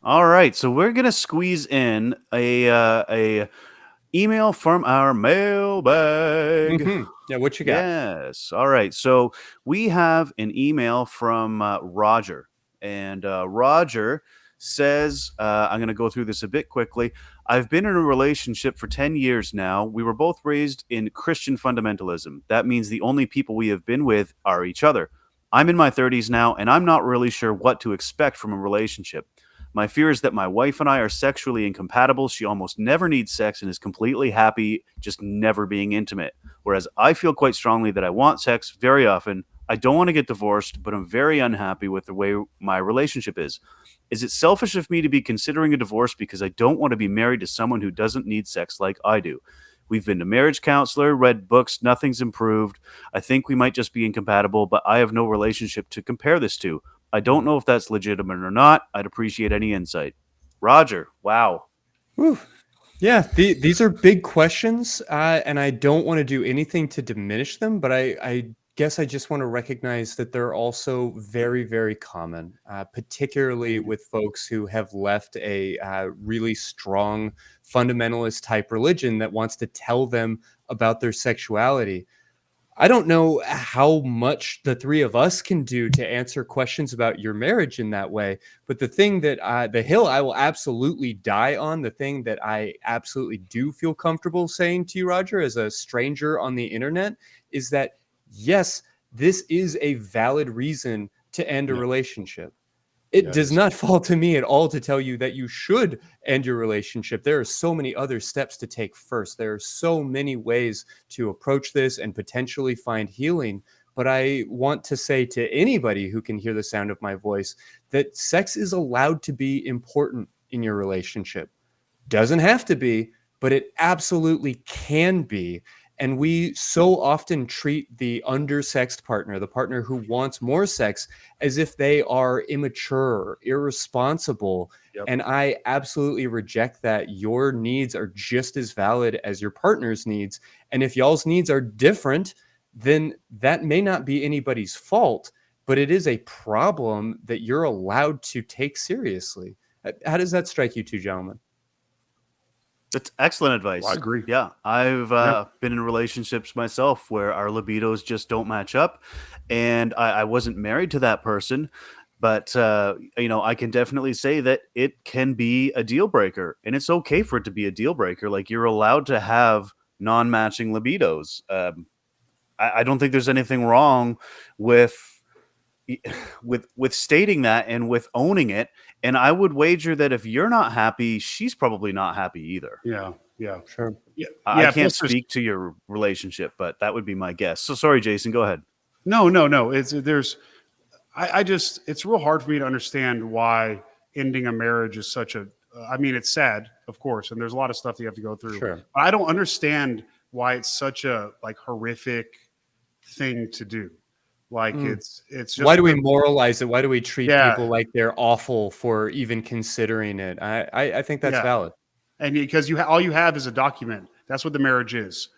All right, so we're gonna squeeze in a email from our mailbag. Yeah, what you got? Yes. All right. So we have an email from Roger, and Roger says, I'm going to go through this a bit quickly. I've been in a relationship for 10 years now. We were both raised in Christian fundamentalism. That means the only people we have been with are each other. I'm in my 30s now, and I'm not really sure what to expect from a relationship. My fear is that my wife and I are sexually incompatible. She almost never needs sex and is completely happy just never being intimate. Whereas I feel quite strongly that I want sex very often. I don't want to get divorced, but I'm very unhappy with the way my relationship is. Is it selfish of me to be considering a divorce because I don't want to be married to someone who doesn't need sex like I do? We've been to marriage counselor, read books, nothing's improved. I think we might just be incompatible, but I have no relationship to compare this to. I don't know if that's legitimate or not. I'd appreciate any insight. Roger, wow. Whew. Yeah, these are big questions, and I don't want to do anything to diminish them, but I guess I just want to recognize that they're also very, very common, particularly with folks who have left a really strong fundamentalist type religion that wants to tell them about their sexuality. I don't know how much the three of us can do to answer questions about your marriage in that way. But the thing that the hill I will absolutely die on, the thing that I absolutely do feel comfortable saying to you, Roger, as a stranger on the internet, is that yes, this is a valid reason to end a Yeah. relationship. It Yeah, it does is. not fall to me at all to tell you that you should end your relationship. There are so many other steps to take first. There are so many ways to approach this and potentially find healing. But I want to say to anybody who can hear the sound of my voice that sex is allowed to be important in your relationship. Doesn't have to be, but it absolutely can be. And we so often treat the undersexed partner, the partner who wants more sex, as if they are immature, irresponsible. Yep. And I absolutely reject that. Your needs are just as valid as your partner's needs. And if y'all's needs are different, then that may not be anybody's fault, but it is a problem that you're allowed to take seriously. How does that strike you two gentlemen? That's excellent Well, I advice. agree. Yeah, I've Yeah. been in relationships myself where our libidos just don't match up, and I wasn't married to that person, but I can definitely say that it can be a deal breaker, and it's okay for it to be a deal breaker. Like you're allowed to have non-matching libidos. I don't think there's anything wrong with with stating that and with owning it. And I would wager that if you're not happy, she's probably not happy either. Yeah. Yeah. Sure. Yeah. I Yeah. can't Plus, there's speak to your relationship, but that would be my guess. So sorry, Jason. Go ahead. no. I just, it's real hard for me to understand why ending a marriage is such a, I mean, it's sad, of course, and there's a lot of stuff that you have to go through. Sure. But I don't understand why it's such a like horrific thing to do. Like Mm. it's Why just do we moralize it? Why do we treat yeah, people like they're awful for even considering it? I think that's yeah. valid. And because all you have is a document. That's what the marriage is,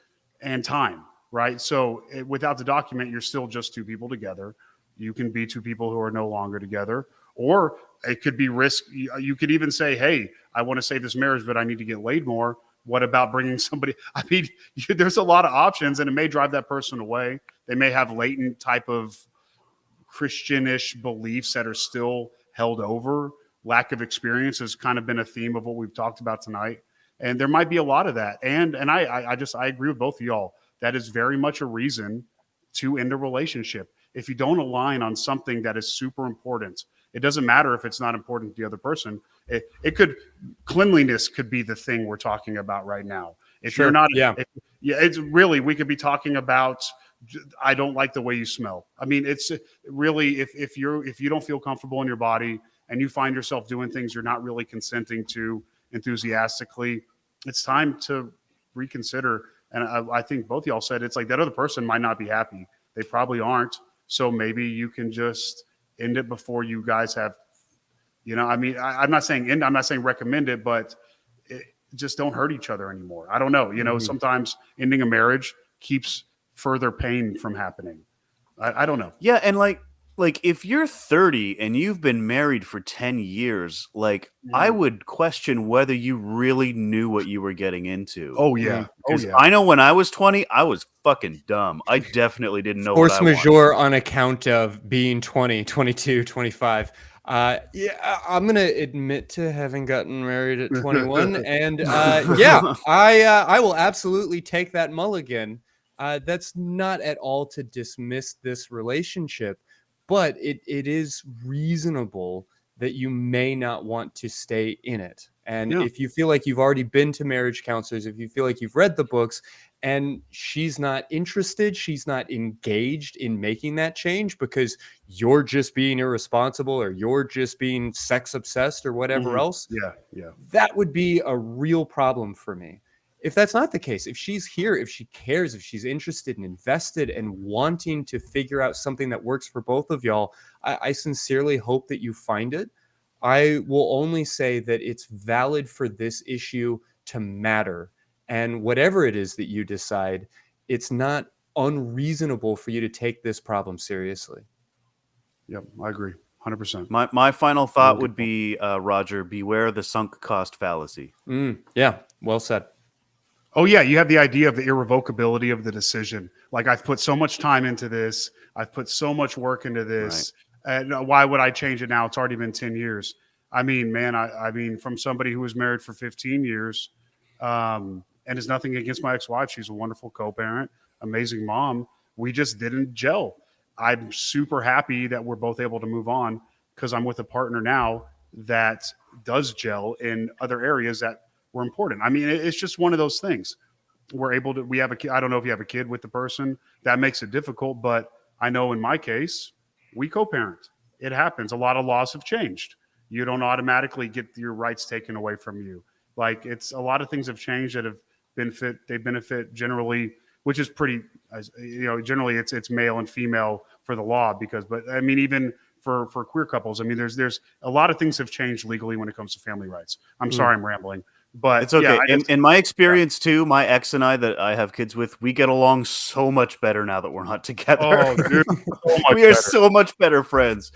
and time, right? So without the document, you're still just two people together. You can be two people who are no longer together, or it could be risk. You could even say, "Hey, I want to save this marriage, but I need to get laid more." What about bringing somebody? I mean, there's a lot of options, and it may drive that person away. They may have latent type of Christianish beliefs that are still held over. Lack of experience has kind of been a theme of what we've talked about tonight, and there might be a lot of that. And I agree with both of y'all. That is very much a reason to end a relationship. If you don't align on something that is super important, it doesn't matter if it's not important to the other person. It could cleanliness could be the thing we're talking about right now. If you're Sure. not, Yeah. yeah, it's really we could be talking about I don't like the way you smell. I mean, it's really if you don't feel comfortable in your body and you find yourself doing things you're not really consenting to enthusiastically, it's time to reconsider. And I think both y'all said it's like that other person might not be happy. They probably aren't. So maybe you can just end it before you guys have. I mean, I'm not saying end. I'm not saying recommend it, but just don't hurt each other anymore. I don't know. Sometimes ending a marriage keeps further pain from happening. I don't know. Yeah, and like like if you're 30 and you've been married for 10 years, like I Mhm. would question whether you really knew what you were getting into. Oh yeah. Mm. Oh Because yeah. I know when I was 20, I was fucking dumb. I definitely didn't know what Force I wanted. majeure on account of being 20, 22, 25. Yeah, I'm going to admit to having gotten married at 21. And yeah, I will absolutely take that mulligan. That's not at all to dismiss this relationship, but it is reasonable that you may not want to stay in it. And Yeah. if you feel like you've already been to marriage counselors, if you feel like you've read the books, and she's not interested, she's not engaged in making that change because you're just being irresponsible or you're just being sex obsessed or whatever Mhm. else, Yeah. Yeah. that would be a real problem for me. If that's not the case, if she's here, if she cares, if she's interested and invested and wanting to figure out something that works for both of y'all, I sincerely hope that you find it. I will only say that it's valid for this issue to matter. And whatever it is that you decide, it's not unreasonable for you to take this problem seriously. Yep. I agree. 100%. My final Really thought good would point. be, Roger, beware the sunk cost fallacy. Yeah, well said. Oh yeah, you have the idea of the irrevocability of the decision. Like I've put so much time into this, I've put so much work into Right. this, and why would I change it now? It's already been 10 years. I mean, man, I mean, from somebody who was married for 15 years, and is nothing against my ex-wife. She's a wonderful co-parent, amazing mom. We just didn't gel. I'm super happy that we're both able to move on because I'm with a partner now that does gel in other areas that were important. I mean, it's just one of those things. We're able to, we have a kid. I don't know if you have a kid with the person that makes it difficult, but I know in my case, we co parent. It happens. A lot of laws have changed. You don't automatically get your rights taken away from you. Like it's a lot of things have changed that have they benefit generally, which is pretty, generally it's male and female for the law because, but I mean, even for queer couples, I mean, there's a lot of things have changed legally when it comes to family rights. I'm Mm. sorry, I'm rambling. But It's yeah, okay. I just In my yeah. experience too, my ex and I that I have kids with, we get along so much better now that we're not together. Oh, dude, so much We are better. so much better friends.